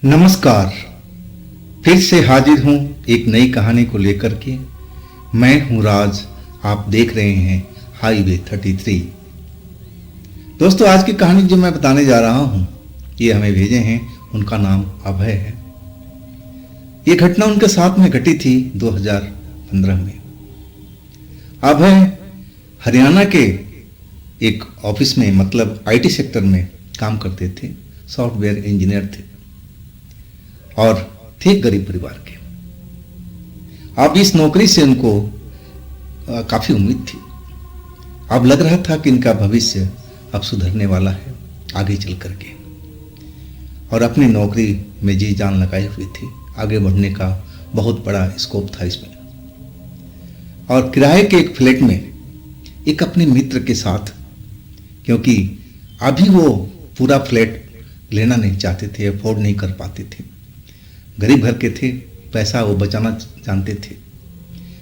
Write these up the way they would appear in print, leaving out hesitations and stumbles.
नमस्कार। फिर से हाजिर हूँ एक नई कहानी को लेकर के। मैं हूँ राज। आप देख रहे हैं हाईवे 33। दोस्तों, आज की कहानी जो मैं बताने जा रहा हूँ ये हमें भेजे हैं, उनका नाम अभय है। ये घटना उनके साथ में घटी थी 2015 में। अभय हरियाणा के एक ऑफिस में, मतलब आईटी सेक्टर में काम करते थे। सॉफ्टवेयर इंजीनियर थे और थे गरीब परिवार के। अब इस नौकरी से उनको काफ़ी उम्मीद थी। अब लग रहा था कि इनका भविष्य अब सुधरने वाला है आगे चल करके, और अपनी नौकरी में जी जान लगाई हुई थी। आगे बढ़ने का बहुत बड़ा स्कोप था इसमें। और किराए के एक फ्लैट में एक अपने मित्र के साथ, क्योंकि अभी वो पूरा फ्लैट लेना नहीं चाहते थे, अफोर्ड नहीं कर पाते थे, गरीब घर के थे, पैसा वो बचाना जानते थे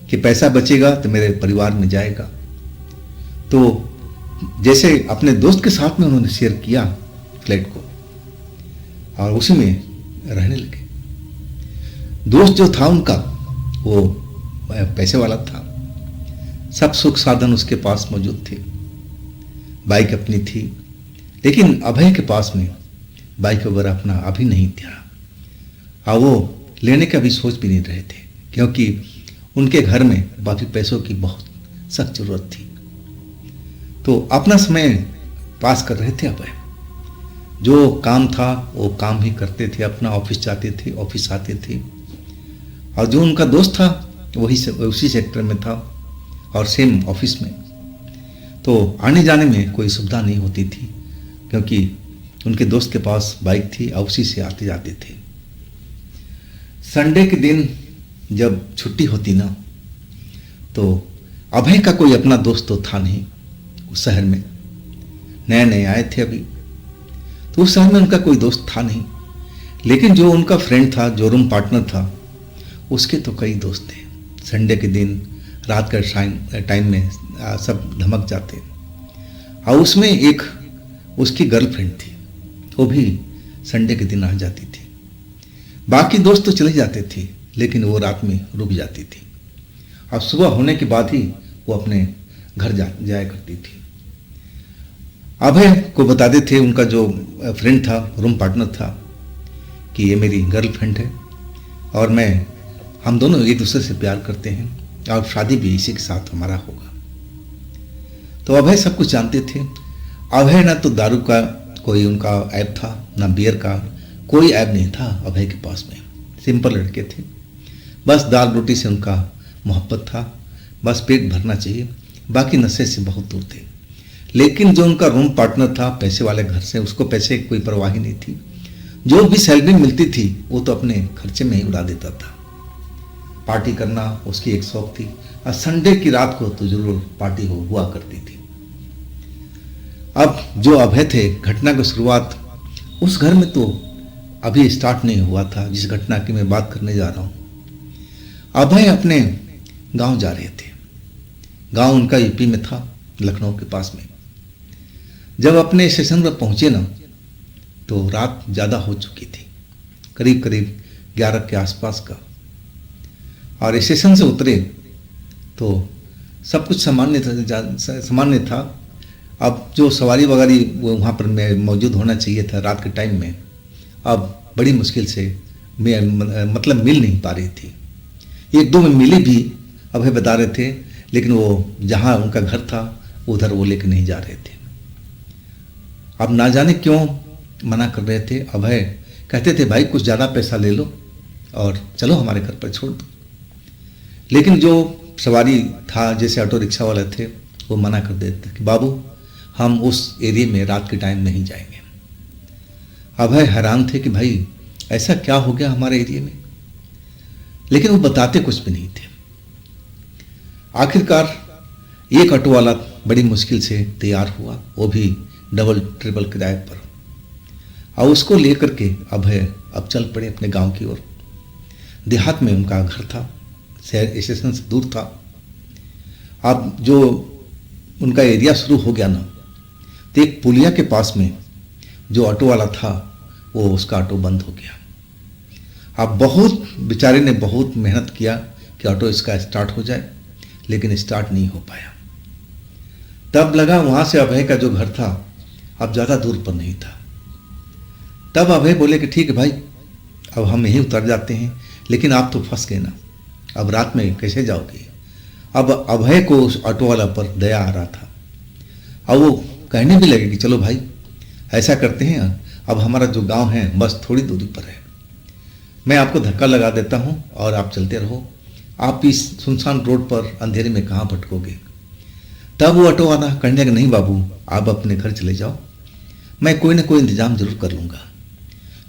कि पैसा बचेगा तो मेरे परिवार में जाएगा। तो जैसे अपने दोस्त के साथ में उन्होंने शेयर किया फ्लैट को और उसी में रहने लगे। दोस्त जो था उनका वो पैसे वाला था, सब सुख साधन उसके पास मौजूद थे, बाइक अपनी थी। लेकिन अभय के पास में बाइक वगैरह अपना अभी नहीं था, और वो लेने का भी सोच भी नहीं रहे थे, क्योंकि उनके घर में बाकी पैसों की बहुत सख्त जरूरत थी। तो अपना समय पास कर रहे थे अभय। जो काम था वो काम ही करते थे, अपना ऑफिस जाते थे, ऑफिस आते थे। और जो उनका दोस्त था वही उसी सेक्टर में था और सेम ऑफिस में। तो आने जाने में कोई सुविधा नहीं होती थी, क्योंकि उनके दोस्त के पास बाइक थी और उसी से आते जाते थे। संडे के दिन जब छुट्टी होती ना, तो अभय का कोई अपना दोस्त तो था नहीं उस शहर में, नए नए आए थे अभी, तो उस शहर में उनका कोई दोस्त था नहीं। लेकिन जो उनका फ्रेंड था, जो रूम पार्टनर था, उसके तो कई दोस्त थे। संडे के दिन रात का टाइम में सब धमक जाते, और उसमें एक उसकी गर्लफ्रेंड थी, वो भी संडे के दिन आ जाती थी। बाकी दोस्त तो चले जाते थे, लेकिन वो रात में रुक जाती थी और सुबह होने के बाद ही वो अपने घर जाया करती थी। अभय को बताते थे उनका जो फ्रेंड था, रूम पार्टनर था, कि ये मेरी गर्लफ्रेंड है और हम दोनों एक दूसरे से प्यार करते हैं और शादी भी इसी के साथ हमारा होगा। तो अभय सब कुछ जानते थे। अभय ना तो दारू का कोई उनका ऐप था, ना बियर का कोई ऐप नहीं था अभय के पास में। सिंपल लड़के थे, बस दाल रोटी से उनका मोहब्बत था, बस पेट भरना चाहिए, बाकी नशे से बहुत दूर थे। लेकिन जो उनका रूम पार्टनर था पैसे वाले घर से, उसको पैसे की कोई परवाह ही नहीं थी। जो भी सैलरी मिलती थी वो तो अपने खर्चे में ही उड़ा देता था। पार्टी करना उसकी एक शौक थी, और संडे की रात को तो जरूर पार्टी हुआ करती थी। अब जो अभय थे, घटना की शुरुआत उस घर में तो अभी स्टार्ट नहीं हुआ था जिस घटना की मैं बात करने जा रहा हूँ। अभय अपने गांव जा रहे थे। गांव उनका यूपी में था, लखनऊ के पास में। जब अपने स्टेशन पर पहुंचे ना, तो रात ज़्यादा हो चुकी थी, करीब करीब 11 के आसपास का। और स्टेशन से उतरे तो सब कुछ सामान्य था। अब जो सवारी वगैरह वो वहाँ पर मौजूद होना चाहिए था रात के टाइम में, अब बड़ी मुश्किल से मतलब मिल नहीं पा रही थी। एक दो में मिली भी, अभय बता रहे थे, लेकिन वो जहाँ उनका घर था उधर वो लेकर नहीं जा रहे थे। अब ना जाने क्यों मना कर रहे थे। अभय कहते थे भाई कुछ ज़्यादा पैसा ले लो और चलो हमारे घर पर छोड़ दो। लेकिन जो सवारी था, जैसे ऑटो रिक्शा वाले थे, वो मना कर देते कि बाबू हम उस एरिया में रात के टाइम नहीं जाएंगे। अभय हैरान थे कि भाई ऐसा क्या हो गया हमारे एरिया में, लेकिन वो बताते कुछ भी नहीं थे। आखिरकार एक ऑटो वाला बड़ी मुश्किल से तैयार हुआ, वो भी डबल ट्रिपल किराए पर, और उसको लेकर के अभय अब चल पड़े अपने गांव की ओर। देहात में उनका घर था, शहर स्टेशन से दूर था। अब जो उनका एरिया शुरू हो गया ना, तो एक पुलिया के पास में जो ऑटो वाला था वो उसका ऑटो बंद हो गया। अब बहुत बेचारे ने बहुत मेहनत किया कि ऑटो इसका स्टार्ट हो जाए, लेकिन स्टार्ट नहीं हो पाया। तब लगा वहां से अभय का जो घर था अब ज़्यादा दूर पर नहीं था। तब अभय बोले कि ठीक है भाई, अब हम यहीं उतर जाते हैं, लेकिन आप तो फंस गए ना, अब रात में कैसे जाओगे। अब अभय को उस ऑटो वाला पर दया आ रहा था, और वो कहने भी लगे कि चलो भाई ऐसा करते हैं, अब हमारा जो गांव है बस थोड़ी दूरी पर है, मैं आपको धक्का लगा देता हूं और आप चलते रहो, आप इस सुनसान रोड पर अंधेरे में कहाँ भटकोगे। तब वो ऑटो वाला कहने लगा नहीं बाबू, आप अपने घर चले जाओ, मैं कोई ना कोई इंतजाम जरूर कर लूँगा,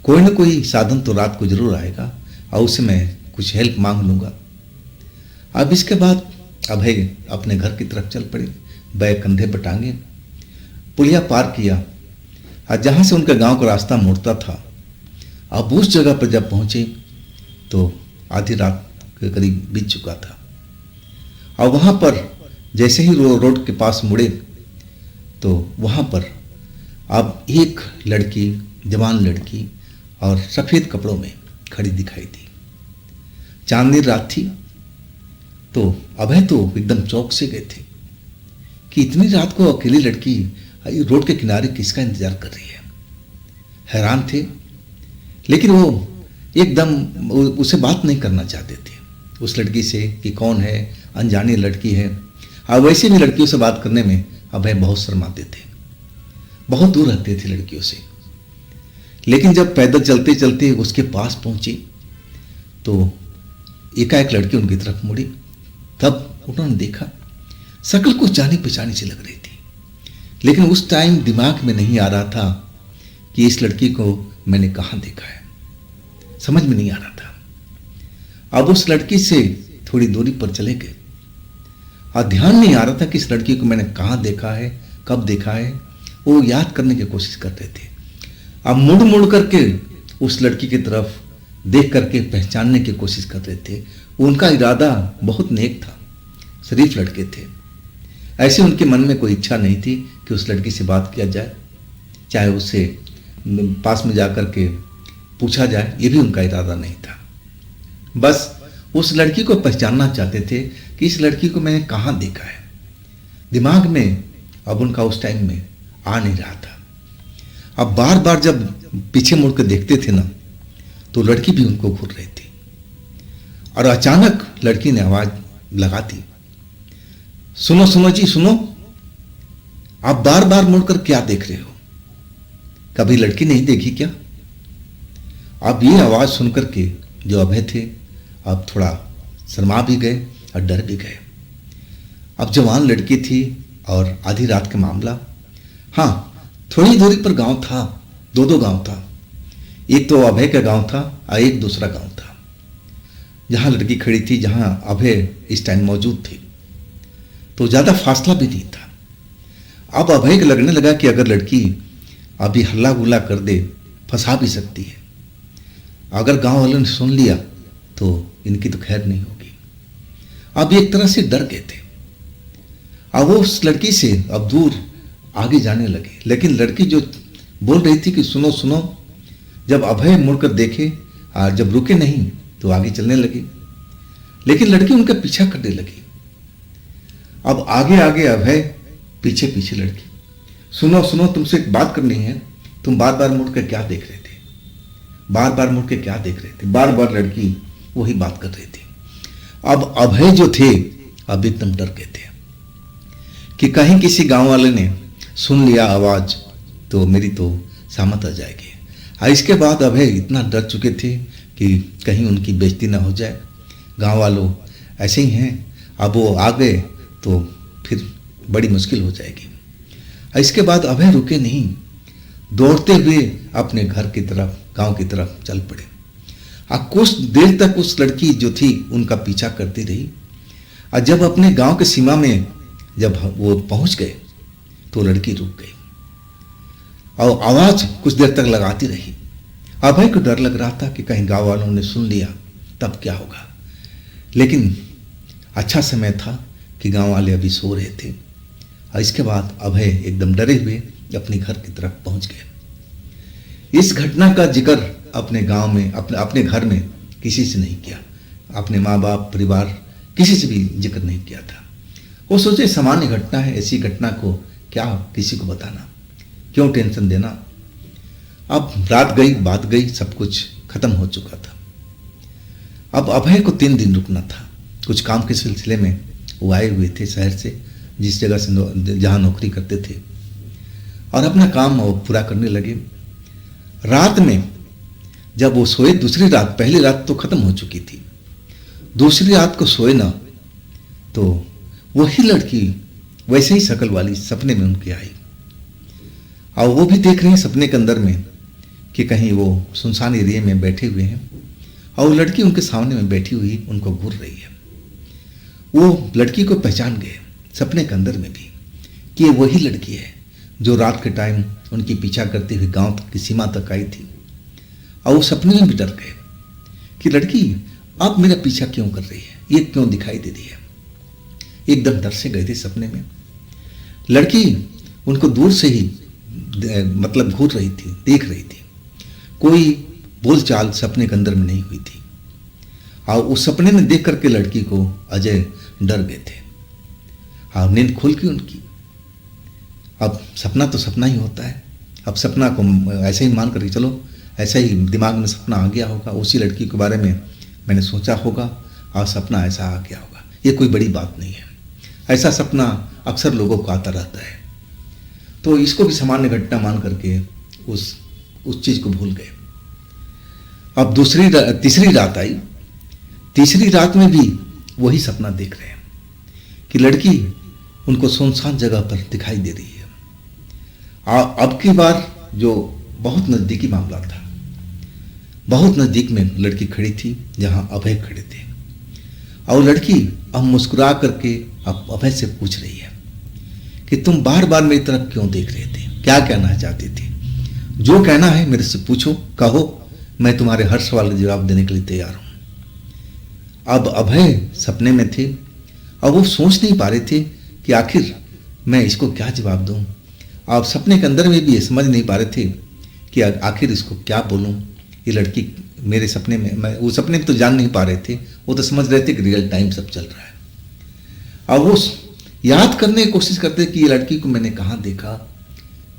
कोई ना कोई साधन तो रात को जरूर आएगा और उससे मैं कुछ हेल्प मांग लूँगा। अब इसके बाद अभय अपने घर की तरफ चल पड़े, बैग कंधे पर टांगे, पुलिया पार किया और जहाँ से उनका गांव का रास्ता मुड़ता था, अब उस जगह पर जब पहुँचे तो आधी रात के करीब बीत चुका था। और वहाँ पर जैसे ही रोड के पास मुड़े तो वहाँ पर अब एक लड़की, जवान लड़की और सफ़ेद कपड़ों में खड़ी दिखाई दी। चांदनी रात थी, तो अभय तो एकदम चौंक से गए थे कि इतनी रात को अकेली लड़की रोड के किनारे किसका इंतजार कर रही है। हैरान थे, लेकिन वो एकदम उसे बात नहीं करना चाहते थे उस लड़की से कि कौन है, अनजानी लड़की है। और वैसे भी लड़कियों से बात करने में अभय बहुत शर्माते थे, बहुत दूर रहते थे लड़कियों से। लेकिन जब पैदल चलते चलते उसके पास पहुंचे तो एकाएक लड़की उनकी तरफ मुड़ी। तब उन्होंने देखा शक्ल कुछ जानी पहचानी सी लग रही थी, लेकिन उस टाइम दिमाग में नहीं आ रहा था कि इस लड़की को मैंने कहाँ देखा है, समझ में नहीं आ रहा था। अब उस लड़की से थोड़ी दूरी पर चले गए और ध्यान नहीं आ रहा था कि इस लड़की को मैंने कहाँ देखा है, कब देखा है, वो याद करने की कोशिश कर रहे थे। अब मुड़ मुड़ करके उस लड़की की तरफ देख करके पहचानने की कोशिश कर रहे थे। उनका इरादा बहुत नेक था, शरीफ लड़के थे, ऐसे उनके मन में कोई इच्छा नहीं थी कि उस लड़की से बात किया जाए, चाहे उससे पास में जाकर के पूछा जाए, ये भी उनका इरादा नहीं था। बस उस लड़की को पहचानना चाहते थे कि इस लड़की को मैंने कहाँ देखा है। दिमाग में अब उनका उस टाइम में आ नहीं रहा था। अब बार बार जब पीछे मुड़ कर देखते थे ना, तो लड़की भी उनको घूर रही थी। और अचानक लड़की ने आवाज लगा दी, सुनो सुनो जी सुनो, आप बार बार मुड़कर क्या देख रहे हो, कभी लड़की नहीं देखी क्या। अब ये आवाज सुनकर के जो अभय थे अब थोड़ा शर्मा भी गए और डर भी गए। अब जवान लड़की थी और आधी रात का मामला। हाँ, थोड़ी दूरी पर गांव था, दो गांव था, एक तो अभय का गांव था और एक दूसरा गांव था जहां लड़की खड़ी थी, जहां अभय इस टाइम मौजूद थे, तो ज़्यादा फासला भी नहीं था। अब अभय को लगने लगा कि अगर लड़की अभी हल्ला गुल्ला कर दे, फंसा भी सकती है, अगर गांव वालों ने सुन लिया तो इनकी तो खैर नहीं होगी। अब एक तरह से डर गए थे। अब वो उस लड़की से अब दूर आगे जाने लगे, लेकिन लड़की जो बोल रही थी कि सुनो सुनो, जब अभय मुड़कर देखे और जब रुके नहीं तो आगे चलने लगे, लेकिन लड़की उनका पीछा करने लगी। अब आगे आगे अभय, पीछे पीछे लड़की। सुनो सुनो, तुमसे एक बात करनी है, तुम बार बार मुड़ कर क्या देख रहे थे, बार बार मुड़ के क्या देख रहे थे। बार बार लड़की वही बात कर रही थी। अब अभय जो थे अब एकदम डर गए थे कि कहीं किसी गांव वाले ने सुन लिया आवाज तो मेरी तो सामत आ जाएगी। और इसके बाद अभय इतना डर चुके थे कि कहीं उनकी बेइज्जती ना हो जाए, गांव वालों ऐसे ही हैं, अब वो आ गए तो फिर बड़ी मुश्किल हो जाएगी। और इसके बाद अभय रुके नहीं, दौड़ते हुए अपने घर की तरफ, गांव की तरफ चल पड़े। और कुछ देर तक उस लड़की जो थी उनका पीछा करती रही। और जब अपने गांव के सीमा में जब वो पहुंच गए तो लड़की रुक गई और आवाज कुछ देर तक लगाती रही। अभय को डर लग रहा था कि कहीं गांव वालों ने सुन लिया तब क्या होगा, लेकिन अच्छा समय था कि गांव वाले अभी सो रहे थे। और इसके बाद अभय एकदम डरे हुए अपने घर की तरफ पहुंच गए। इस घटना का जिक्र अपने गांव में, अपने घर में किसी से नहीं किया, अपने माँ बाप परिवार किसी से भी जिक्र नहीं किया था। वो सोचे सामान्य घटना है, ऐसी घटना को क्या किसी को बताना, क्यों टेंशन देना। अब रात गई, बात गई, सब कुछ खत्म हो चुका था। अब अभय को 3 दिन रुकना था, कुछ काम के सिलसिले में वो आए हुए थे शहर से, जिस जगह से जहाँ नौकरी करते थे, और अपना काम वो पूरा करने लगे। रात में जब वो सोए, दूसरी रात, पहली रात तो खत्म हो चुकी थी, दूसरी रात को सोए ना, तो वही लड़की वैसे ही शकल वाली सपने में उनके आई, और वो भी देख रहे हैं सपने के अंदर में कि कहीं वो सुनसान एरिया में बैठे हुए हैं, और वो लड़की उनके सामने में बैठी हुई उनको घूर रही है। वो लड़की को पहचान गए सपने के अंदर में भी कि ये वही लड़की है जो रात के टाइम उनकी पीछा करते हुए गांव की सीमा तक आई थी, और वो सपने में भी डर गए कि लड़की आप मेरा पीछा क्यों कर रही है, ये क्यों दिखाई दे रही है। एकदम डर से गए थे सपने में। लड़की उनको दूर से ही मतलब घूर रही थी, देख रही थी, कोई बोलचाल सपने के अंदर में नहीं हुई थी, और उस सपने में देख करके लड़की को अजय डर गए थे, और नींद खुल गई उनकी। अब सपना तो सपना ही होता है, अब सपना को ऐसे ही मान करके चलो, ऐसा ही दिमाग में सपना आ गया होगा, उसी लड़की के बारे में मैंने सोचा होगा और सपना ऐसा आ गया होगा, ये कोई बड़ी बात नहीं है। ऐसा सपना अक्सर लोगों को आता रहता है, तो इसको भी सामान्य घटना मान करके उस चीज को भूल गए। अब तीसरी रात आई, तीसरी रात में भी वही सपना देख रहे हैं कि लड़की उनको सुनसान जगह पर दिखाई दे रही है। अब की बार जो बहुत नजदीकी मामला था, बहुत नजदीक में लड़की खड़ी थी जहां अभय खड़े थे, और लड़की अब मुस्कुरा करके अब अभय से पूछ रही है कि तुम बार बार मेरी तरफ क्यों देख रहे थे, क्या कहना चाहते थे, जो कहना है मेरे से पूछो, कहो, मैं तुम्हारे हर सवाल का जवाब देने के लिए तैयार हूं। अब अभय सपने में थे और वो सोच नहीं पा रहे थे कि आखिर मैं इसको क्या जवाब दूं। आप सपने के अंदर में भी ये समझ नहीं पा रहे थे कि आखिर इसको क्या बोलूं। ये लड़की मेरे सपने में, मैं वो सपने में तो जान नहीं पा रहे थे, वो तो समझ रहे थे कि रियल टाइम सब चल रहा है। अब वो याद करने की कोशिश करते कि ये लड़की को मैंने कहाँ देखा,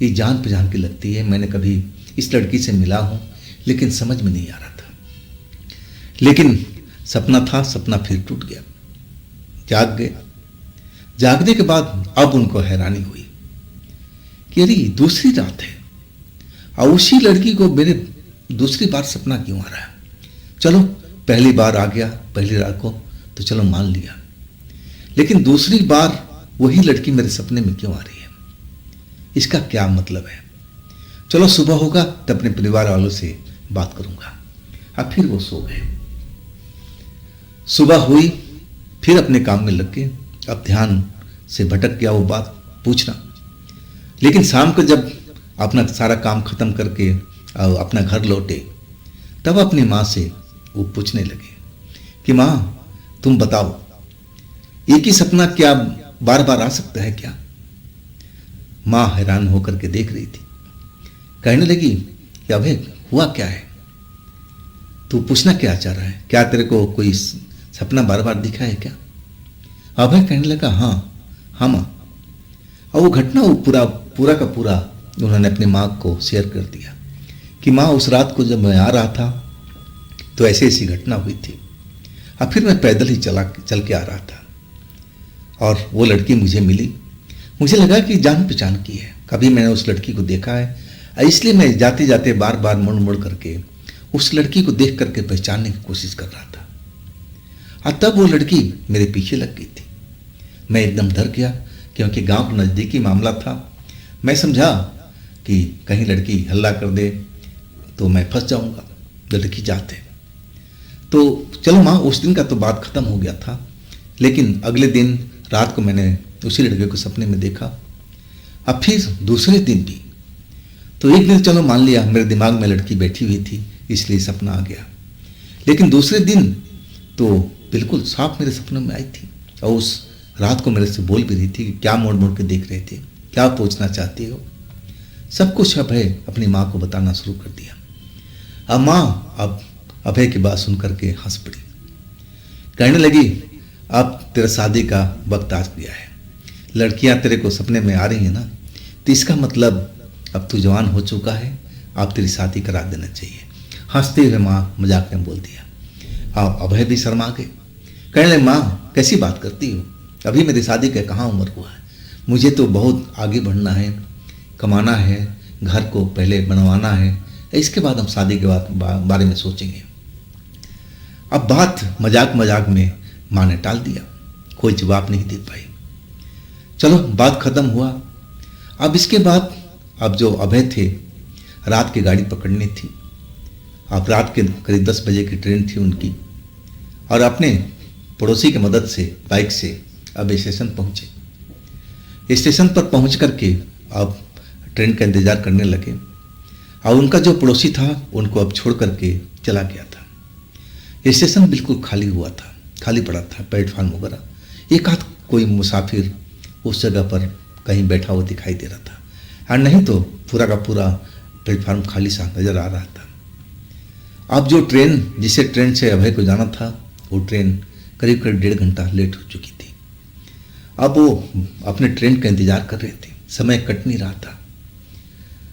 ये जान पहचान की लगती है, मैंने कभी इस लड़की से मिला हूं, लेकिन समझ में नहीं आ रहा था। लेकिन सपना था, सपना फिर टूट गया। जाग गए। जागने के बाद अब उनको हैरानी हुई कि अरे दूसरी रात है और उसी लड़की को मेरे दूसरी बार सपना क्यों आ रहा है। चलो पहली बार आ गया, पहली रात को तो चलो मान लिया, लेकिन दूसरी बार वही लड़की मेरे सपने में क्यों आ रही है, इसका क्या मतलब है। चलो सुबह होगा तो अपने परिवार वालों से बात करूंगा। अब फिर वो सो गए। सुबह हुई, फिर अपने काम में लग गए। अब ध्यान से भटक गया वो बात पूछना। लेकिन शाम को जब अपना सारा काम खत्म करके अपना घर लौटे, तब अपनी माँ से वो पूछने लगे कि माँ तुम बताओ, एक ही सपना क्या बार बार आ सकता है क्या। माँ हैरान होकर के देख रही थी। कहने लगी कि अभय हुआ क्या है, तू पूछना क्या चाह रहा है, क्या तेरे को कोई सपना बार बार दिखा है क्या। अभय कहने लगा हाँ माँ। और वो घटना वो पूरा का पूरा उन्होंने अपनी माँ को शेयर कर दिया कि माँ उस रात को जब मैं आ रहा था तो ऐसी ऐसी घटना हुई थी। अब फिर मैं पैदल ही चल के आ रहा था और वो लड़की मुझे मिली। मुझे लगा कि जान पहचान की है, कभी मैंने उस लड़की को देखा है, इसलिए मैं जाते जाते बार बार मुड़ करके उस लड़की को देख करके पहचानने की कोशिश कर रहा था। और तब वो लड़की मेरे पीछे लग गई थी। मैं एकदम डर गया क्योंकि गांव का नज़दीकी मामला था। मैं समझा कि कहीं लड़की हल्ला कर दे तो मैं फंस जाऊंगा, लड़की जाते। तो चलो माँ, उस दिन का तो बात खत्म हो गया था, लेकिन अगले दिन रात को मैंने उसी लड़के को सपने में देखा। अब फिर दूसरे दिन भी, तो एक दिन चलो मान लिया मेरे दिमाग में लड़की बैठी हुई थी इसलिए सपना आ गया, लेकिन दूसरे दिन तो बिल्कुल साफ मेरे सपनों में आई थी और उस रात को मेरे से बोल भी रही थी कि क्या मोड़ मोड़ के देख रहे थे, क्या पूछना चाहती हो। सब कुछ अब है अपनी माँ को बताना शुरू कर दिया। अब माँ अब अभय की बात सुन करके हंस पड़ी। कहने लगी, अब तेरा शादी का वक्त आ गया है, लड़कियां तेरे को सपने में आ रही हैं ना, तो इसका मतलब अब तू जवान हो चुका है, अब तेरी शादी करा देना चाहिए। हंसते हुए माँ मजाक में बोल दिया। अब अभय भी शर्मा गए। कहने लगे, माँ कैसी बात करती हो, अभी मेरी शादी का कहाँ उम्र हुआ है, मुझे तो बहुत आगे बढ़ना है, कमाना है, घर को पहले बनवाना है, इसके बाद हम शादी के बारे में सोचेंगे। अब बात मजाक मजाक में माँ ने टाल दिया, कोई जवाब नहीं दे पाई। चलो बात खत्म हुआ। अब इसके बाद अब जो अभय थे, रात की गाड़ी पकड़नी थी। अब रात के करीब 10 बजे की ट्रेन थी उनकी, और अपने पड़ोसी की मदद से बाइक से अब स्टेशन पहुँचे। स्टेशन पर पहुँच करके अब ट्रेन का इंतज़ार करने लगे, और उनका जो पड़ोसी था उनको अब छोड़ करके चला गया था। स्टेशन बिल्कुल खाली हुआ था, खाली पड़ा था प्लेटफार्म वगैरह। एक आध कोई मुसाफिर उस जगह पर कहीं बैठा हुआ दिखाई दे रहा था, और नहीं तो पूरा का पूरा प्लेटफार्म खाली सा नजर आ रहा था। अब जो ट्रेन, जिसे ट्रेन से अभय को जाना था, वो ट्रेन करीब करीब 1.5 घंटा लेट हो चुकी थी। अब वो अपने ट्रेन का इंतजार कर रहे थे, समय कट नहीं रहा था।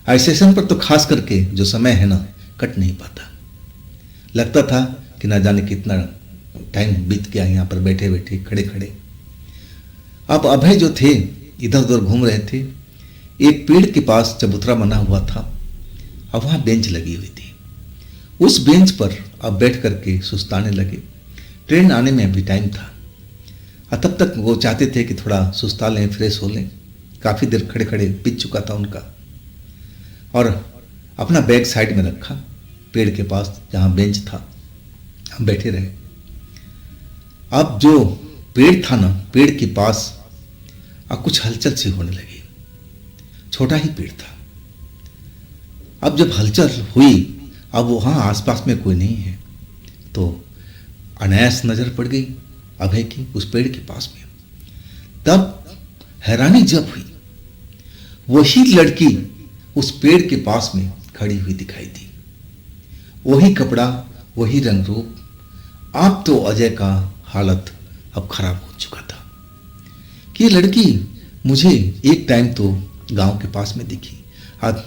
स्टेशन पर तो खास करके जो समय है ना, कट नहीं पाता। लगता था कि ना जाने कितना टाइम बीत गया यहाँ पर बैठे बैठे खड़े खड़े। अब अभय जो थे इधर उधर घूम रहे थे। एक पेड़ के पास चबूतरा बना हुआ था, अब वहाँ बेंच लगी हुई थी। उस बेंच पर अब बैठ करके सुस्ताने लगे। ट्रेन आने में अभी टाइम था, और तब तक वो चाहते थे कि थोड़ा सुस्ता लें, फ्रेश हो लें। काफ़ी देर खड़े खड़े बीत चुका था उनका, और अपना बैग साइड में रखा, पेड़ के पास जहाँ बेंच था हम बैठे रहे। अब जो पेड़ था ना, पेड़ के पास अब कुछ हलचल सी होने लगी। छोटा ही पेड़ था। अब जब हलचल हुई, अब वहाँ आसपास में कोई नहीं है, तो अनायास नजर पड़ गई अभय की उस पेड़ के पास में। तब हैरानी जब हुई, वही लड़की उस पेड़ के पास में खड़ी हुई दिखाई दी। वही कपड़ा, वही रंग रूप। अब तो अजय का हालत अब खराब हो चुका था कि ये लड़की मुझे एक टाइम तो गांव के पास में दिखी, आज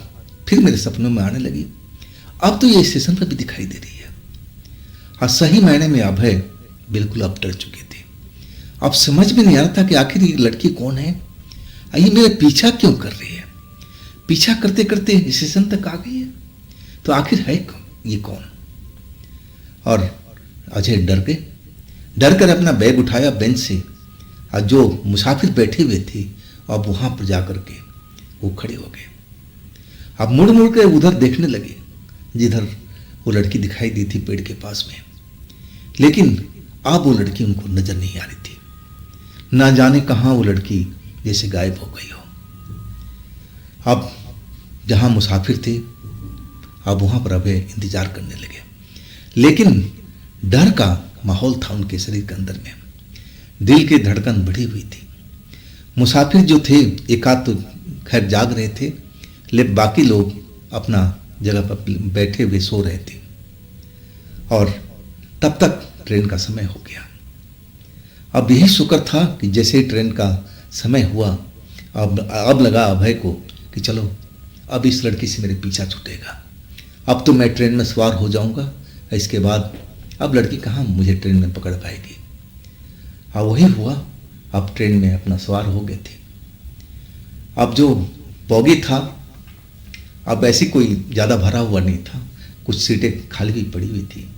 फिर मेरे सपनों में आने लगी, अब तो ये स्टेशन पर भी दिखाई दे रही है। और सही मायने में अभय बिल्कुल अब डर चुके थे। अब समझ में नहीं आ रहा था कि आखिर ये लड़की कौन है, ये मेरा पीछा क्यों कर रही है। पीछा करते करते स्टेशन तक आ गई है, तो आखिर है ये कौन। और अजय डर कर अपना बैग उठाया बेंच से, और जो मुसाफिर बैठे हुए थे अब वहां पर जाकर के वो खड़े हो गए। अब मुड़ मुड़ के उधर देखने लगे जिधर वो लड़की दिखाई दी थी पेड़ के पास में, लेकिन अब वो लड़की उनको नजर नहीं आ रही थी। ना जाने कहाँ वो लड़की जैसे गायब हो गई हो। अब जहाँ मुसाफिर थे अब वहाँ पर अभय इंतजार करने लगे, लेकिन डर का माहौल था उनके शरीर के अंदर में। दिल की धड़कन बढ़ी हुई थी। मुसाफिर जो थे एक आध तो खैर जाग रहे थे, लेकिन बाकी लोग अपना जगह पर बैठे हुए सो रहे थे। और तब तक ट्रेन का समय हो गया। अब यही शुक्र था कि जैसे ही ट्रेन का समय हुआ, अब लगा अभय को कि चलो अब इस लड़की से मेरे पीछा छूटेगा, अब तो मैं ट्रेन में सवार हो जाऊंगा, इसके बाद अब लड़की कहाँ मुझे ट्रेन में पकड़ पाएगी। अब वही हुआ, अब ट्रेन में अपना सवार हो गए थे। अब जो बोगी था अब ऐसी कोई ज़्यादा भरा हुआ नहीं था, कुछ सीटें खाली भी पड़ी हुई थी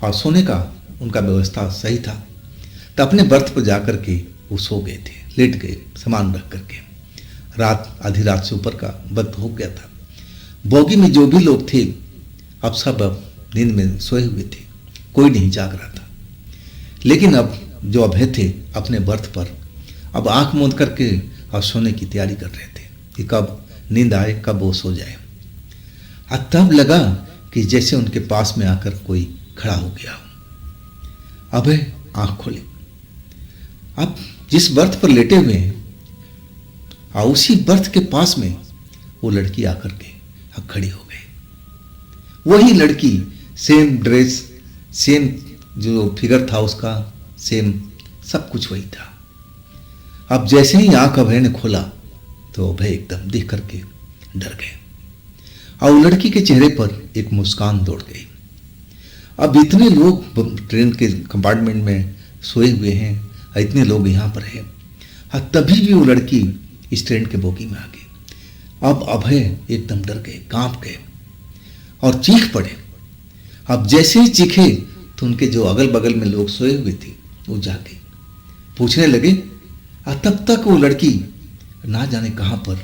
और सोने का उनका व्यवस्था सही था। तो अपने बर्थ पर जाकर के वो सो गए थे, लेट गए सामान रख करके। रात आधी रात से ऊपर का वक्त हो गया था। बोगी में जो भी लोग थे अब सब नींद में सोए हुए थे, कोई नहीं जाग रहा था। लेकिन अब जो अभय थे अपने बर्थ पर अब आंख मूंद करके और सोने की तैयारी कर रहे थे कि कब नींद आए, कब वो सो जाए। और तब लगा कि जैसे उनके पास में आकर कोई खड़ा हो गया हो। अभय आंख खोले। अब जिस बर्थ पर लेटे हुए हैं उसी बर्थ के पास में वो लड़की आकर के अब खड़ी हो गई। वही लड़की, सेम ड्रेस, सेम जो फिगर था उसका, सेम सब कुछ वही था। अब जैसे ही आंख अभय ने खोला तो अभय एकदम देख करके डर गए और लड़की के चेहरे पर एक मुस्कान दौड़ गई। अब इतने लोग ट्रेन के कंपार्टमेंट में सोए हुए हैं, इतने लोग यहाँ पर हैं, तभी भी वो लड़की इस ट्रेन के बोगी में आ गई। अब अभय एकदम डर गए, कांप गए और चीख पड़े। अब जैसे ही चीखे तो उनके जो अगल बगल में लोग सोए हुए थे वो जागे, पूछने लगे। तब तक वो लड़की ना जाने कहाँ पर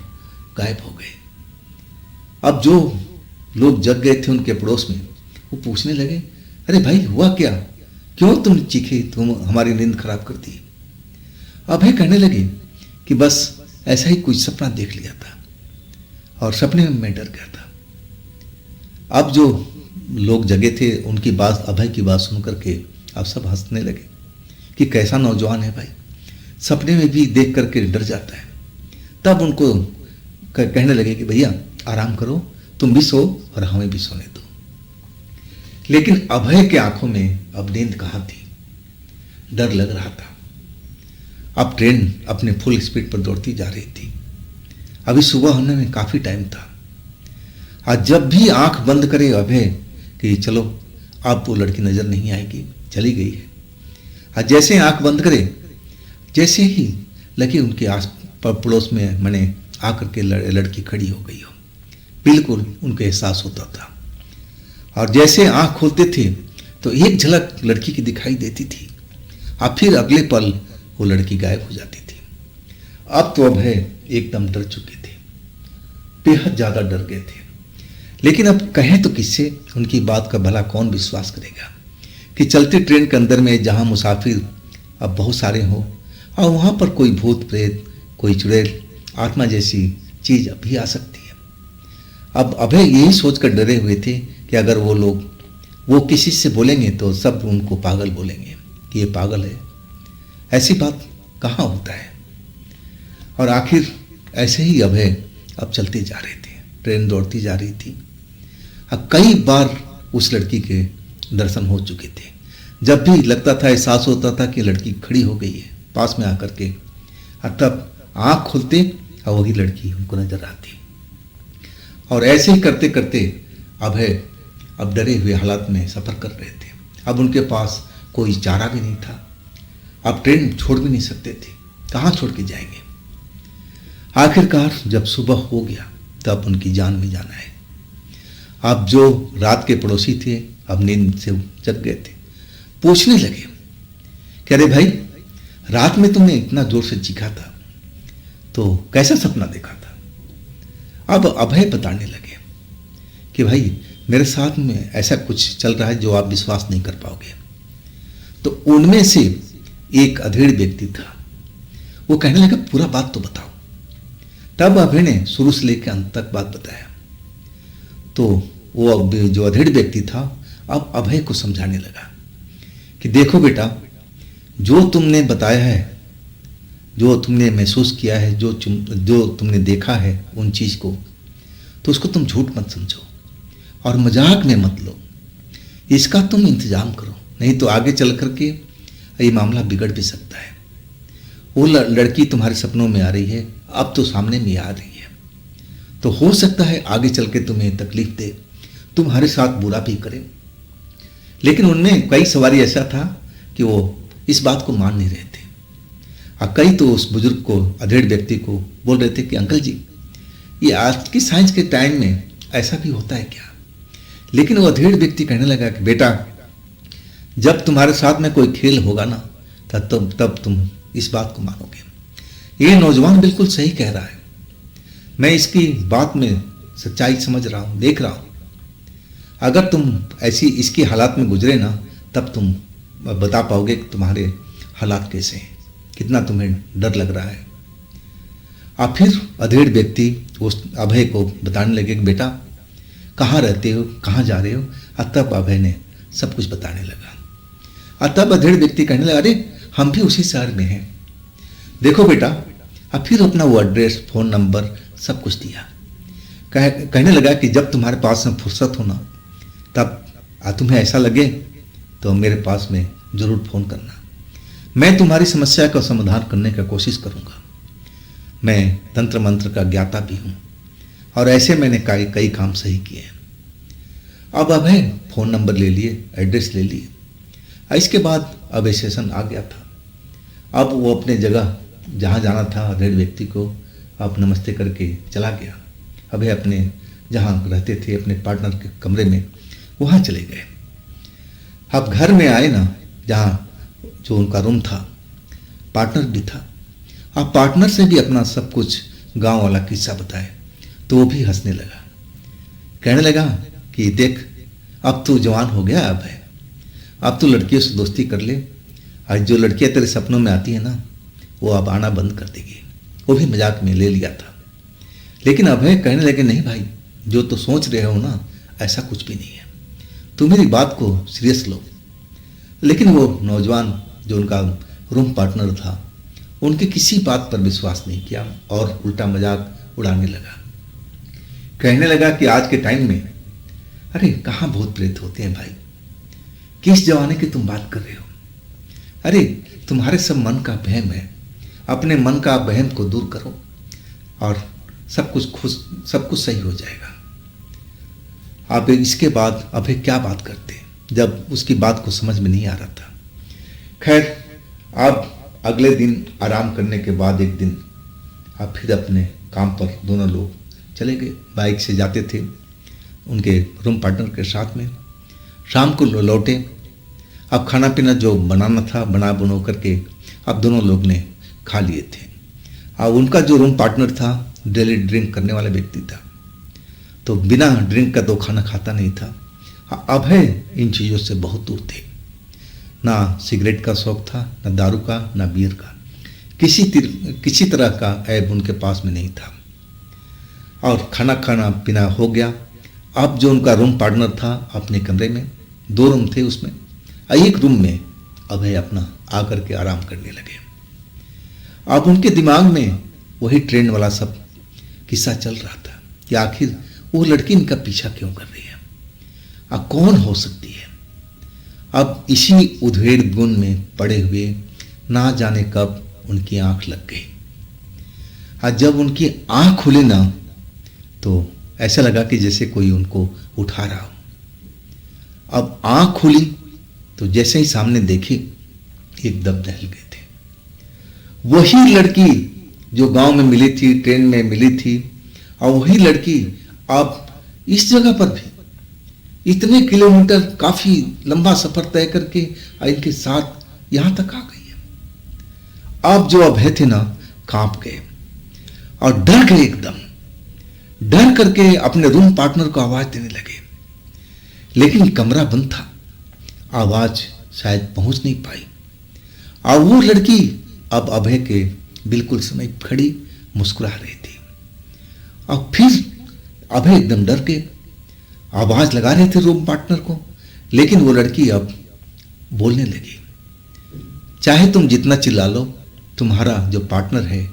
गायब हो गए। अब जो लोग जग गए थे उनके पड़ोस में, वो पूछने लगे, अरे भाई हुआ क्या, क्यों तुम चीखे, तुम हमारी नींद खराब कर दी। अभय कहने लगे कि बस ऐसा ही कुछ सपना देख लिया था और सपने में मैं डर गया था। अब जो लोग जगे थे उनकी बात, अभय की बात सुन करके अब सब हंसने लगे कि कैसा नौजवान है भाई, सपने में भी देख करके डर जाता है। तब उनको कहने लगे कि भैया आराम करो, तुम भी सो और हमें भी सोने दो। लेकिन अभय के आंखों में अब नींद कहाँ थी, डर लग रहा था। अब ट्रेन अपने फुल स्पीड पर दौड़ती जा रही थी। अभी सुबह होने में काफी टाइम था। आज जब भी आंख बंद करे अभय कि चलो अब वो लड़की नजर नहीं आएगी, चली गई है, आज जैसे आंख बंद करे, जैसे ही लगे उनके आस पड़ोस में मैंने आकर के लड़की खड़ी हो गई हो, बिल्कुल उनको एहसास होता था। और जैसे आंख खोलते थे तो एक झलक लड़की की दिखाई देती थी और फिर अगले पल वो लड़की गायब हो जाती थी। अब तो अभय एकदम डर चुके थे, बेहद ज्यादा डर गए थे। लेकिन अब कहें तो किससे, उनकी बात का भला कौन विश्वास करेगा कि चलती ट्रेन के अंदर में जहां मुसाफिर अब बहुत सारे हो और वहां पर कोई भूत प्रेत, कोई चुड़ैल, आत्मा जैसी चीज भी आ सकती है। अब अभय यही सोचकर डरे हुए थे कि अगर वो लोग वो किसी से बोलेंगे तो सब उनको पागल बोलेंगे कि ये पागल है, ऐसी बात कहाँ होता है। और आखिर ऐसे ही अभय अब चलते जा रहे थे, ट्रेन दौड़ती जा रही थी। अब कई बार उस लड़की के दर्शन हो चुके थे। जब भी लगता था, एहसास होता था कि लड़की खड़ी हो गई है पास में आकर के, और तब आंख खोलते और वही लड़की उनको नजर आती। और ऐसे ही करते करते अभय अब डरे हुए हालात में सफर कर रहे थे। अब उनके पास कोई चारा भी नहीं था, अब ट्रेन छोड़ भी नहीं सकते थे, कहाँ छोड़ के जाएंगे। आखिरकार जब सुबह हो गया तब उनकी जान में जाना है। अब जो रात के पड़ोसी थे अब नींद से जग गए थे, पूछने लगे कि अरे भाई रात में तुमने इतना जोर से चीखा था तो कैसा सपना देखा था। अब अभय बताने लगे कि भाई मेरे साथ में ऐसा कुछ चल रहा है जो आप विश्वास नहीं कर पाओगे। तो उनमें से एक अधेड़ व्यक्ति था, वो कहने लगा पूरा बात तो बताओ। तब अभय ने शुरू से लेकर अंत तक बात बताया। तो वो जो अधेड़ व्यक्ति था अब अभय को समझाने लगा कि देखो बेटा, जो तुमने बताया है, जो तुमने महसूस किया है, जो तुमने देखा है उन चीज को, तो उसको तुम झूठ मत समझो और मजाक में मत लो। इसका तुम इंतजाम करो, नहीं तो आगे चल करके ये मामला बिगड़ भी सकता है। वो लड़की तुम्हारे सपनों में आ रही है, अब तो सामने में आ रही है, तो हो सकता है आगे चल के तुम्हें तकलीफ दे, तुम्हारे साथ बुरा भी करे। लेकिन उनमें कई सवारी ऐसा था कि वो इस बात को मान नहीं रहे थे। और कई तो उस बुजुर्ग को, अधेड़ व्यक्ति को बोल रहे थे कि अंकल जी, ये आज की साइंस के टाइम में ऐसा भी होता है क्या। लेकिन वो अधेड़ व्यक्ति कहने लगा कि बेटा, जब तुम्हारे साथ में कोई खेल होगा ना तब तुम इस बात को मानोगे। ये नौजवान बिल्कुल सही कह रहा है, मैं इसकी बात में सच्चाई समझ रहा हूं, देख रहा हूं। अगर तुम ऐसी इसकी हालात में गुजरे ना तब तुम बता पाओगे कि तुम्हारे हालात कैसे हैं, कितना तुम्हें डर लग रहा है। और फिर अधेड़ व्यक्ति उस अभय को बताने लगे कि बेटा कहाँ रहते हो, कहाँ जा रहे हो। और तब अभय ने सब कुछ बताने लगा। और तब अधेड़ व्यक्ति कहने लगा, अरे हम भी उसी शहर में हैं, देखो बेटा। और फिर अपना वो एड्रेस, फोन नंबर सब कुछ दिया। कहने लगा कि जब तुम्हारे पास में फुर्सत हो ना तुम्हें ऐसा लगे तो मेरे पास में ज़रूर फ़ोन करना। मैं तुम्हारी समस्या का समाधान करने का कोशिश करूँगा। मैं तंत्र मंत्र का ज्ञाता भी हूँ और ऐसे मैंने कई काम सही किए हैं। अब अभय फ़ोन नंबर ले लिए, एड्रेस ले लिए। इसके बाद अभय सेशन आ गया था। अब वो अपने जगह जहाँ जाना था रेड व्यक्ति को अब नमस्ते करके चला गया। अभय अपने जहाँ रहते थे अपने पार्टनर के कमरे में वहाँ चले गए। अब घर में आए ना, जहाँ जो उनका रूम था, पार्टनर भी था। अब पार्टनर से भी अपना सब कुछ गांव वाला किस्सा बताए तो वो भी हंसने लगा। कहने लगा कि देख, अब तू जवान हो गया अभय, अब तू लड़कियों से दोस्ती कर ले। और जो लड़कियां तेरे सपनों में आती है ना, वो अब आना बंद कर देगी। वो भी मजाक में ले लिया था। लेकिन अभय कहने लगे, नहीं भाई, जो तो सोच रहे हो ना, ऐसा कुछ भी नहीं है। तुम मेरी बात को सीरियस लो। लेकिन वो नौजवान जो उनका रूम पार्टनर था, उनके किसी बात पर विश्वास नहीं किया और उल्टा मजाक उड़ाने लगा। कहने लगा कि आज के टाइम में अरे कहाँ भूत प्रेत होते हैं भाई, किस जमाने की तुम बात कर रहे हो। अरे तुम्हारे सब मन का वहम है, अपने मन का वहम को दूर करो और सब कुछ सही हो जाएगा। आप इसके बाद अभय क्या बात करते जब उसकी बात को समझ में नहीं आ रहा था। खैर, अब अगले दिन आराम करने के बाद एक दिन अब फिर अपने काम पर दोनों लोग चले गए। बाइक से जाते थे उनके रूम पार्टनर के साथ में। शाम को लौटे। अब खाना पीना जो बनाना था बना बुनो करके अब दोनों लोग ने खा लिए थे। अब उनका जो रूम पार्टनर था डेली ड्रिंक करने वाला व्यक्ति था, तो बिना ड्रिंक का तो खाना खाता नहीं था। अभय इन चीज़ों से बहुत दूर थे। ना सिगरेट का शौक था, ना दारू का, ना बियर का, किसी तरह का ऐब उनके पास में नहीं था। और खाना पीना हो गया। अब जो उनका रूम पार्टनर था अपने कमरे में, 2 रूम थे उसमें, एक रूम में अभय अपना आकर के आराम करने लगे। अब उनके दिमाग में वही ट्रेन वाला सब किस्सा चल रहा था कि आखिर वो लड़की इनका पीछा क्यों कर रही है, अब कौन हो सकती है। अब इसी उधेड़ गुण में पड़े हुए ना जाने कब उनकी आंख लग गई। आज जब उनकी आंख खुली ना, तो ऐसा लगा कि जैसे कोई उनको उठा रहा हो। अब आंख खुली तो जैसे ही सामने देखी, एकदम दहल गए थे। वही लड़की जो गांव में मिली थी, ट्रेन में मिली थी, और वही लड़की अब इस जगह पर भी इतने किलोमीटर काफी लंबा सफर तय करके इनके साथ यहां तक आ गई है। अब जो अभय थे ना, कांप गए और डर गए एकदम। डर करके अपने रूम पार्टनर को आवाज देने लगे, लेकिन कमरा बंद था, आवाज शायद पहुंच नहीं पाई। और वो लड़की अब अभय के बिल्कुल समय खड़ी मुस्कुरा रही थी। और फिर अभय एकदम डर के आवाज लगा रहे थे रूम पार्टनर को, लेकिन वो लड़की अब बोलने लगी, चाहे तुम जितना चिल्ला लो, तुम्हारा जो पार्टनर है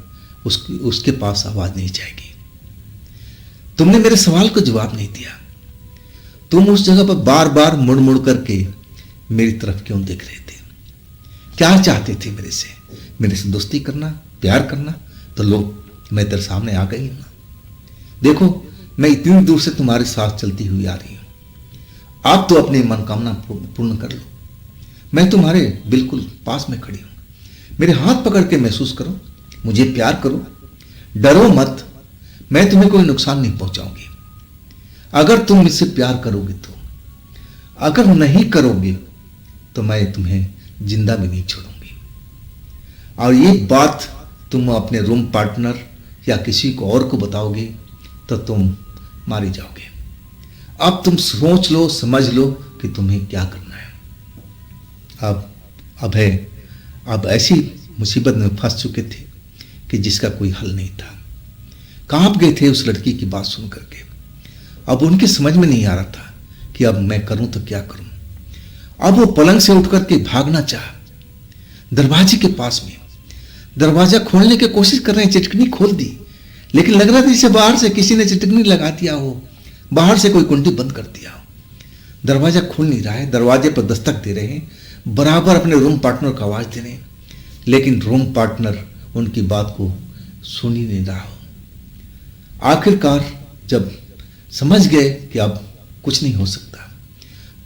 उसके पास आवाज नहीं जाएगी। तुमने मेरे सवाल को जवाब नहीं दिया। तुम उस जगह पर बार बार मुड़ मुड़ करके मेरी तरफ क्यों देख रहे थे? क्या चाहते थे मेरे से दोस्ती करना, प्यार करना? तो लो, मैं तेरे सामने आ गई हूं ना। देखो, मैं इतनी दूर से तुम्हारे साथ चलती हुई आ रही हूं। आप तो अपनी मनोकामना पूर्ण कर लो। मैं तुम्हारे बिल्कुल पास में खड़ी हूं। मेरे हाथ पकड़ के महसूस करो, मुझे प्यार करो, डरो मत। मैं तुम्हें कोई नुकसान नहीं पहुंचाऊंगी अगर तुम मुझसे प्यार करोगे तो। अगर नहीं करोगे तो मैं तुम्हें जिंदा भी नहीं छोड़ूंगी। और ये बात तुम अपने रूम पार्टनर या किसी को और को बताओगे तो तुम मारे जाओगे। अब तुम सोच लो, समझ लो कि तुम्हें क्या करना है। अब अभय अब ऐसी मुसीबत में फंस चुके थे कि जिसका कोई हल नहीं था। कांप गए थे उस लड़की की बात सुन करके। अब उनके समझ में नहीं आ रहा था कि अब मैं करूं तो क्या करूं। अब वो पलंग से उठ करके भागना चाहा। दरवाजे के पास में दरवाजा खोलने की कोशिश कर रहे हैं, चिटकनी खोल दी, लेकिन लग रहा था जैसे बाहर से किसी ने चिटकनी लगा दिया हो, बाहर से कोई कुंडी बंद कर दिया हो। दरवाज़ा खुल नहीं रहा है, दरवाजे पर दस्तक दे रहे हैं, बराबर अपने रूम पार्टनर को आवाज़ दे रहे हैं, लेकिन रूम पार्टनर उनकी बात को सुन ही नहीं रहा हो। आखिरकार जब समझ गए कि अब कुछ नहीं हो सकता,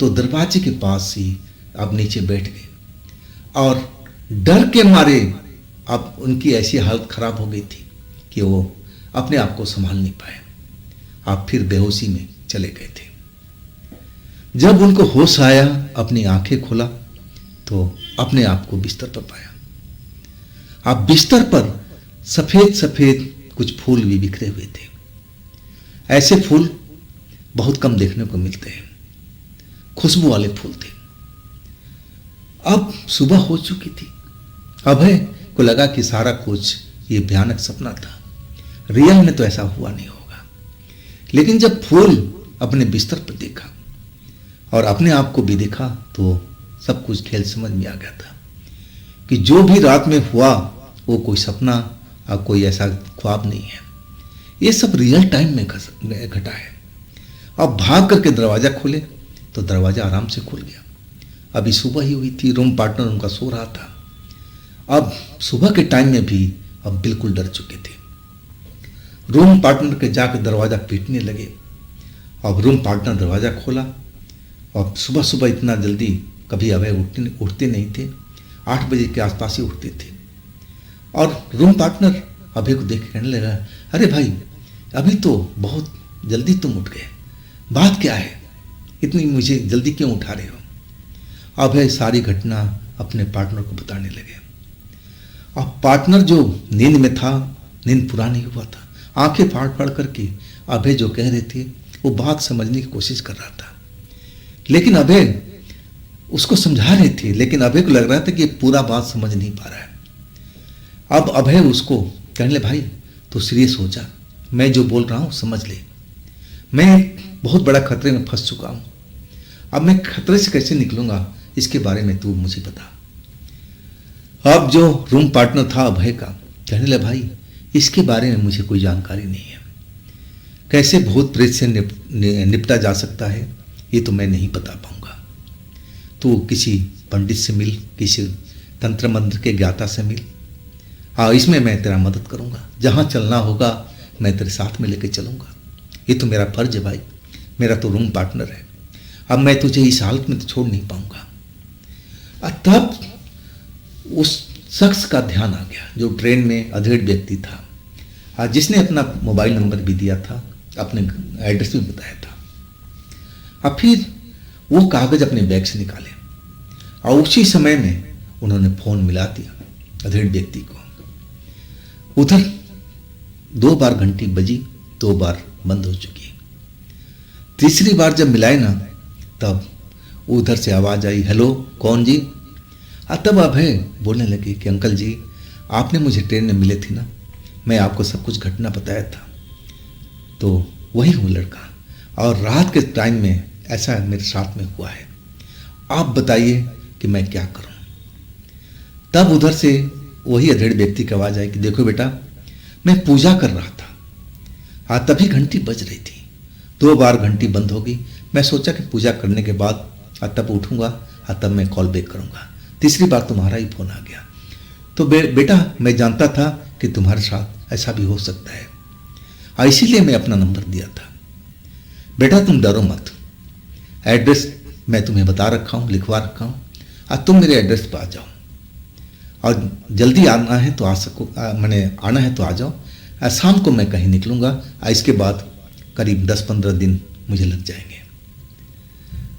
तो दरवाजे के पास ही अब नीचे बैठ गए और डर के मारे अब उनकी ऐसी हालत खराब हो गई थी कि वो अपने आप को संभाल नहीं पाए। आप फिर बेहोशी में चले गए थे। जब उनको होश आया, अपनी आंखें खोला तो अपने आप को बिस्तर पर पाया। आप बिस्तर पर सफेद सफेद कुछ फूल भी बिखरे हुए थे। ऐसे फूल बहुत कम देखने को मिलते हैं, खुशबू वाले फूल थे। अब सुबह हो चुकी थी। अभय को लगा कि सारा कुछ ये भयानक सपना था, रियल में तो ऐसा हुआ नहीं होगा। लेकिन जब फूल अपने बिस्तर पर देखा और अपने आप को भी देखा तो सब कुछ खेल समझ में आ गया था कि जो भी रात में हुआ वो कोई सपना और कोई ऐसा ख्वाब नहीं है, ये सब रियल टाइम में घटा है। अब भाग करके दरवाज़ा खोले तो दरवाज़ा आराम से खुल गया। अभी सुबह ही हुई थी, रूम पार्टनर उनका सो रहा था। अब सुबह के टाइम में भी अब बिल्कुल डर चुके थे। रूम पार्टनर के जाकर दरवाज़ा पीटने लगे। अब रूम पार्टनर दरवाज़ा खोला और सुबह सुबह इतना जल्दी कभी अभय उठते नहीं थे, 8 बजे के आसपास ही उठते थे। और रूम पार्टनर अभय को देख के कहने लगा, अरे भाई अभी तो बहुत जल्दी तुम उठ गए, बात क्या है, इतनी मुझे जल्दी क्यों उठा रहे हो। अभय सारी घटना अपने पार्टनर को बताने लगे। अब पार्टनर जो नींद में था, नींद पूरा नहीं हुआ था, आंखें फाड़ फाड़ करके अभय जो कह रहे थे वो बात समझने की कोशिश कर रहा था। लेकिन अभय उसको समझा रहे थे, लेकिन अभय को लग रहा था कि पूरा बात समझ नहीं पा रहा है। अब अभय उसको कहने लगे, भाई तो सीरियस हो जा, मैं जो बोल रहा हूँ समझ ले, मैं बहुत बड़ा खतरे में फंस चुका हूँ। अब मैं खतरे से कैसे निकलूंगा इसके बारे में तू मुझे बता। अब जो रूम पार्टनर था अभय का कहने लगा, भाई इसके बारे में मुझे कोई जानकारी नहीं है, कैसे भूत प्रेत से निपटा जा सकता है ये तो मैं नहीं बता पाऊंगा। तू किसी पंडित से मिल, किसी तंत्र मंत्र के ज्ञाता से मिल, हाँ इसमें मैं तेरा मदद करूंगा, जहाँ चलना होगा मैं तेरे साथ में लेके चलूंगा, ये तो मेरा फर्ज है भाई, मेरा तो रूम पार्टनर है, अब मैं तुझे इस हालत में तो छोड़ नहीं पाऊंगा। तब उस शख्स का ध्यान आ गया जो ट्रेन में अधेड़ व्यक्ति था, जिसने अपना मोबाइल नंबर भी दिया था, अपने एड्रेस भी बताया था। अब फिर वो कागज अपने बैग से निकाले और उसी समय में उन्होंने फोन मिला दिया अधेड़ व्यक्ति को। उधर 2 बार घंटी बजी, 2 बार बंद हो चुकी। तीसरी बार जब मिलाए ना तब उधर से आवाज आई, हेलो कौन जी। तब अभय बोलने लगे कि अंकल जी आपने मुझे ट्रेन में मिले थे ना, मैं आपको सब कुछ घटना बताया था, तो वही हूँ लड़का, और रात के टाइम में ऐसा मेरे साथ में हुआ है, आप बताइए कि मैं क्या करूँ। तब उधर से वही अधेड़ व्यक्ति की आवाज़ आई कि देखो बेटा मैं पूजा कर रहा था, तभी घंटी बज रही थी, 2 बार घंटी बंद हो गई, मैं सोचा कि पूजा करने के बाद तब उठूंगा तब मैं कॉल बैक करूंगा, तीसरी बार तुम्हारा ही फोन आ गया, तो बेटा मैं जानता था कि तुम्हारे साथ ऐसा भी हो सकता है, इसीलिए मैं अपना नंबर दिया था। बेटा तुम डरो मत, एड्रेस मैं तुम्हें बता रखा हूँ, लिखवा रखा हूँ, तुम मेरे एड्रेस पर आ जाओ, और जल्दी आना है तो आ सको, मैंने आना है तो आ जाओ, शाम को मैं कहीं निकलूंगा, इसके बाद करीब 10-15 दिन मुझे लग जाएंगे।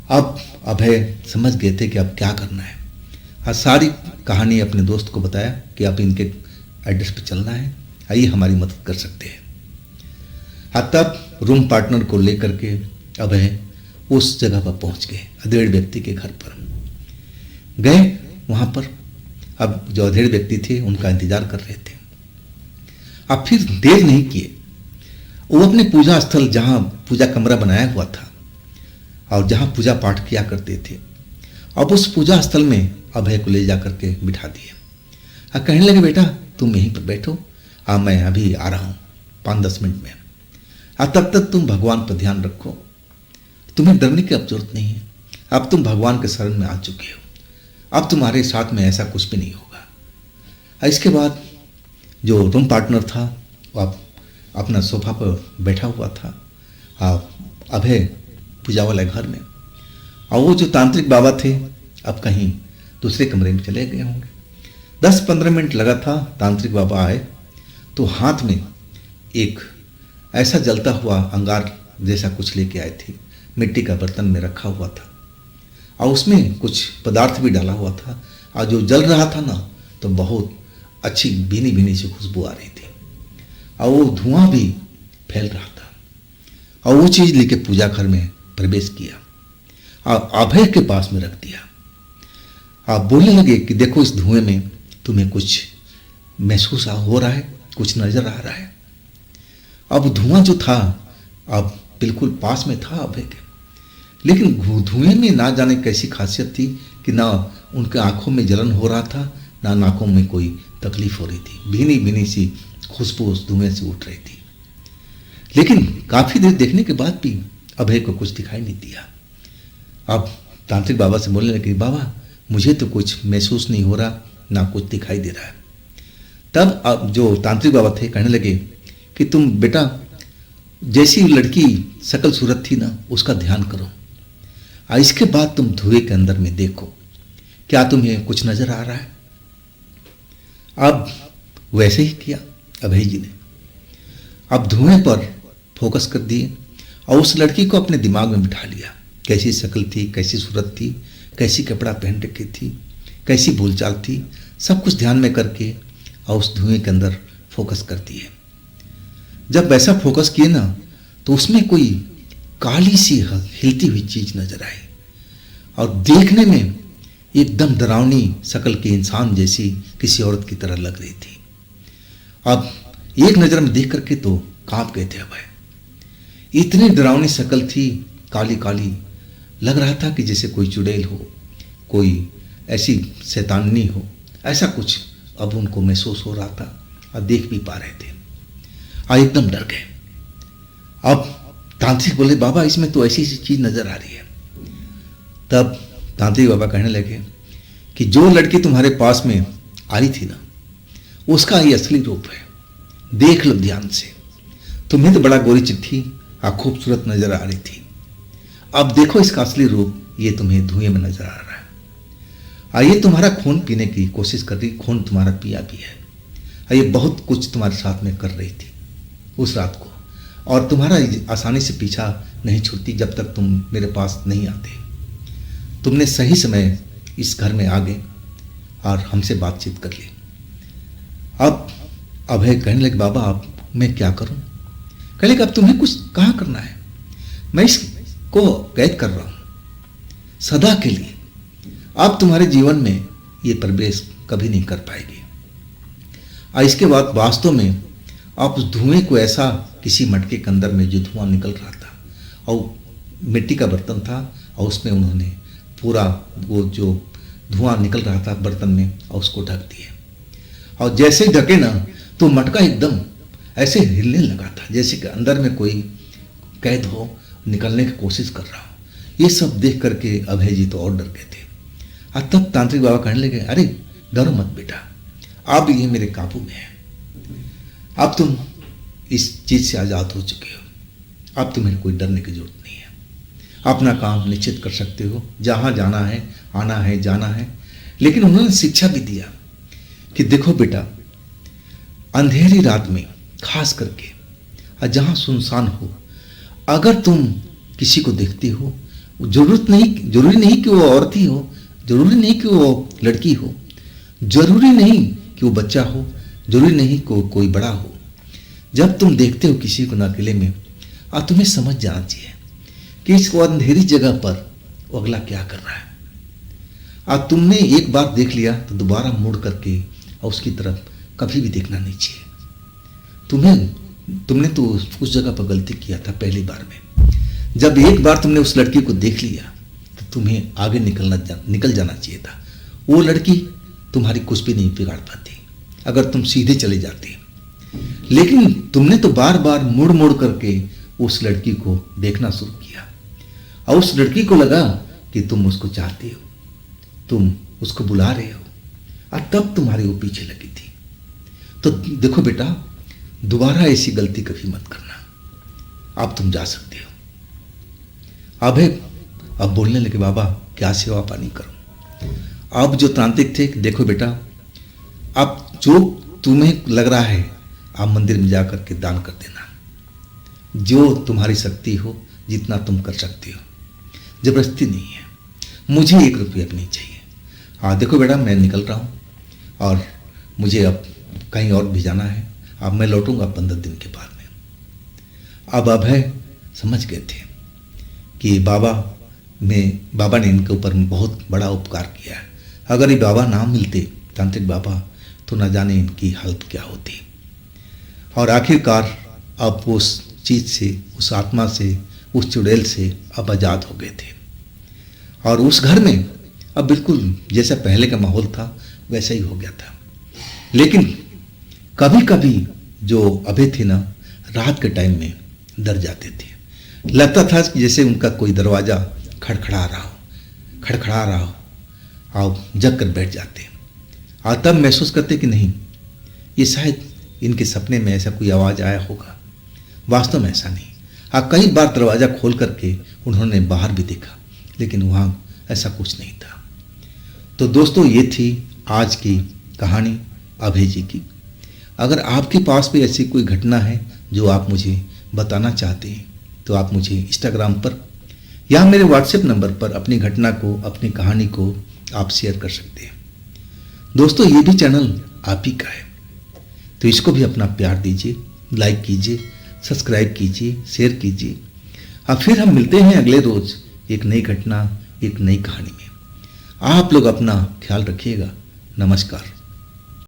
अब अभय समझ गए थे कि अब क्या करना है, सारी कहानी अपने दोस्त को बताया कि अब इनके एड्रेस पे चलना है, आइए हमारी मदद कर सकते हैं। तब रूम पार्टनर को लेकर के अभय उस जगह पर पहुंच गए, अधेड़ व्यक्ति के घर पर गए। वहां पर अब जो अधेड़ व्यक्ति थे उनका इंतजार कर रहे थे। अब फिर देर नहीं किए, वो अपने पूजा स्थल जहाँ पूजा कमरा बनाया हुआ था और जहाँ पूजा पाठ किया करते थे, अब उस पूजा स्थल में अभय को ले जा करके बिठा दिए। कहने लगे बेटा तुम यहीं पर बैठो, मैं अभी आ रहा हूँ 5-10 मिनट में, तब तक तुम भगवान पर ध्यान रखो, तुम्हें डरने की अब जरूरत नहीं है, अब तुम भगवान के शरण में आ चुके हो, अब तुम्हारे साथ में ऐसा कुछ भी नहीं होगा। इसके बाद जो रूम पार्टनर था वो अब अपना सोफा पर बैठा हुआ था अभय पूजा वाले घर में, और वो जो तांत्रिक बाबा थे अब कहीं दूसरे कमरे में चले गए होंगे। 10-15 मिनट लगा था, तांत्रिक बाबा आए तो हाथ में एक ऐसा जलता हुआ अंगार जैसा कुछ लेके आए थे, मिट्टी का बर्तन में रखा हुआ था और उसमें कुछ पदार्थ भी डाला हुआ था, और जो जल रहा था ना तो बहुत अच्छी भीनी भीनी सी खुशबू आ रही थी और वो धुआं भी फैल रहा था। और वो चीज़ लेके पूजा घर में प्रवेश किया और अभय के पास में रख दिया। आप बोलने लगे कि देखो इस धुएं में तुम्हें कुछ महसूस हो रहा है, कुछ नजर आ रहा है। अब धुआं जो था अब बिल्कुल पास में था अभय के, लेकिन धुएं में ना जाने कैसी खासियत थी कि ना उनके आंखों में जलन हो रहा था, ना नाकों में कोई तकलीफ हो रही थी। भीनी भीनी सी खुशबू उस धुएं से उठ रही थी। लेकिन काफी देर देखने के बाद भी अभय को कुछ दिखाई नहीं दिया। अब तांत्रिक बाबा से बोलने लगे, बाबा मुझे तो कुछ महसूस नहीं हो रहा, ना कुछ दिखाई दे रहा है। तब अब जो तांत्रिक बाबा थे कहने लगे कि तुम बेटा जैसी लड़की शकल सूरत थी ना उसका ध्यान करो, और इसके बाद तुम धुएं के अंदर में देखो क्या तुम्हें कुछ नजर आ रहा है। अब वैसे ही किया अभय जी ने। अब धुएं पर फोकस कर दिए और उस लड़की को अपने दिमाग में बिठा लिया, कैसी शक्ल थी, कैसी सूरत थी, कैसी कपड़ा पहन रखी थी, कैसी बोलचाल थी, सब कुछ ध्यान में करके और उस धुएं के अंदर फोकस कर दिए। जब वैसा फोकस किए ना तो उसमें कोई काली सी हिलती हुई चीज नजर आई और देखने में एकदम डरावनी शक्ल के इंसान जैसी किसी औरत की तरह लग रही थी। अब एक नजर में देख करके तो कांप गए थे अभय। इतनी डरावनी शक्ल थी, काली काली, लग रहा था कि जैसे कोई चुड़ैल हो, कोई ऐसी शैतानी हो, ऐसा कुछ अब उनको महसूस हो रहा था और देख भी पा रहे थे और एकदम डर गए। अब तांत्रिक बोले, बाबा इसमें तो ऐसी सी चीज नजर आ रही है। तब तांत्रिक बाबा कहने लगे कि जो लड़की तुम्हारे पास में आई थी ना उसका ये असली रूप है, देख लो ध्यान से। तुम्हें तो बड़ा गोरी चिट्ठी और खूबसूरत नजर आ रही थी, अब देखो इसका असली रूप, ये तुम्हें धुएं में नजर आ रहा है और ये तुम्हारा खून पीने की कोशिश कर रही, खून तुम्हारा पिया भी है और ये बहुत कुछ तुम्हारे साथ में कर रही थी उस रात को, और तुम्हारा आसानी से पीछा नहीं छूटती जब तक तुम मेरे पास नहीं आते। तुमने सही समय इस घर में आ गए और हमसे बातचीत कर ली। अब अभय कहने लगे, बाबा अब मैं क्या करूं? कहने लगे, अब तुम्हें कुछ कहाँ करना है, मैं इसको कैद कर रहा हूं सदा के लिए। अब तुम्हारे जीवन में ये प्रवेश कभी नहीं कर पाएगी। और इसके बाद वास्तव में आप उस धुएं को ऐसा किसी मटके के अंदर में जो धुआं निकल रहा था और मिट्टी का बर्तन था और उसमें उन्होंने पूरा वो जो धुआं निकल रहा था बर्तन में और उसको ढक दिए। और जैसे ही ढके ना तो मटका एकदम ऐसे हिलने लगा था जैसे कि अंदर में कोई कैद हो, निकलने की कोशिश कर रहा हो। ये सब देख करके अभय जी तो और डर गए थे। और तब तांत्रिक बाबा कहने लगे, अरे डरो मत बेटा, अब ये मेरे काबू में है, अब तुम इस चीज से आजाद हो चुके हो, अब तुम्हें कोई डरने की जरूरत नहीं है, अपना काम निश्चित कर सकते हो, जहां जाना है, आना है, जाना है। लेकिन उन्होंने शिक्षा भी दिया कि देखो बेटा, अंधेरी रात में खास करके और जहां सुनसान हो, अगर तुम किसी को देखते हो, जरूरी नहीं कि वो औरत ही हो, जरूरी नहीं कि वो लड़की हो, जरूरी नहीं कि वो बच्चा हो, जरूरी नहीं कि कोई बड़ा हो। जब तुम देखते हो किसी को अकेले में, और तुम्हें समझ जाना चाहिए कि इस अंधेरी जगह पर वो अगला क्या कर रहा है। और तुमने एक बार देख लिया तो दोबारा मुड़ करके और उसकी तरफ कभी भी देखना नहीं चाहिए। तुमने तो उस जगह पर गलती किया था पहली बार में। जब एक बार तुमने उस लड़की को देख लिया तो तुम्हें आगे निकल जाना चाहिए था। वो लड़की तुम्हारी कुछ भी नहीं बिगाड़ पाती अगर तुम सीधे चले जाते। लेकिन तुमने तो बार बार मुड़ मुड़ करके उस लड़की को देखना शुरू किया और उस लड़की को लगा कि तुम उसको चाहती हो, तुम उसको बुला रहे हो, और तब तुम्हारी वो पीछे लगी थी। तो देखो बेटा, दोबारा ऐसी गलती कभी मत करना। अब तुम जा सकते हो। अब बोलने लगे, बाबा क्या सेवा पानी करूं? अब जो तांत्रिक थे, देखो बेटा, अब जो तुम्हें लग रहा है आप मंदिर में जाकर के दान कर देना, जो तुम्हारी शक्ति हो, जितना तुम कर सकते हो, जबरदस्ती नहीं है। मुझे 1 रुपया भी नहीं चाहिए। हाँ देखो बेटा, मैं निकल रहा हूँ और मुझे अब कहीं और भी जाना है। अब मैं लौटूंगा 15 दिन के बाद में। अब अभय समझ गए थे कि बाबा ने इनके ऊपर बहुत बड़ा उपकार किया है। अगर ये बाबा ना मिलते, तांत्रिक बाबा, तो न जाने इनकी हालत क्या होती। और आखिरकार अब उस चीज़ से, उस आत्मा से, उस चुड़ैल से अब आज़ाद हो गए थे। और उस घर में अब बिल्कुल जैसा पहले का माहौल था वैसा ही हो गया था। लेकिन कभी कभी जो अभय थे ना, रात के टाइम में डर जाते थे। लगता था कि जैसे उनका कोई दरवाज़ा खड़खड़ा रहा हो, और जग कर बैठ जाते। और तब महसूस करते कि नहीं, ये शायद इनके सपने में ऐसा कोई आवाज़ आया होगा, वास्तव में ऐसा नहीं। हाँ, कई बार दरवाज़ा खोल करके उन्होंने बाहर भी देखा, लेकिन वहाँ ऐसा कुछ नहीं था। तो दोस्तों, ये थी आज की कहानी अभय जी की। अगर आपके पास भी ऐसी कोई घटना है जो आप मुझे बताना चाहते हैं, तो आप मुझे इंस्टाग्राम पर या मेरे व्हाट्सएप नंबर पर अपनी घटना को, अपनी कहानी को आप शेयर कर सकते हैं। दोस्तों, ये भी चैनल आप ही का है, तो इसको भी अपना प्यार दीजिए, लाइक कीजिए, सब्सक्राइब कीजिए, शेयर कीजिए। अब फिर हम मिलते हैं अगले रोज एक नई घटना, एक नई कहानी में। आप लोग अपना ख्याल रखिएगा। नमस्कार।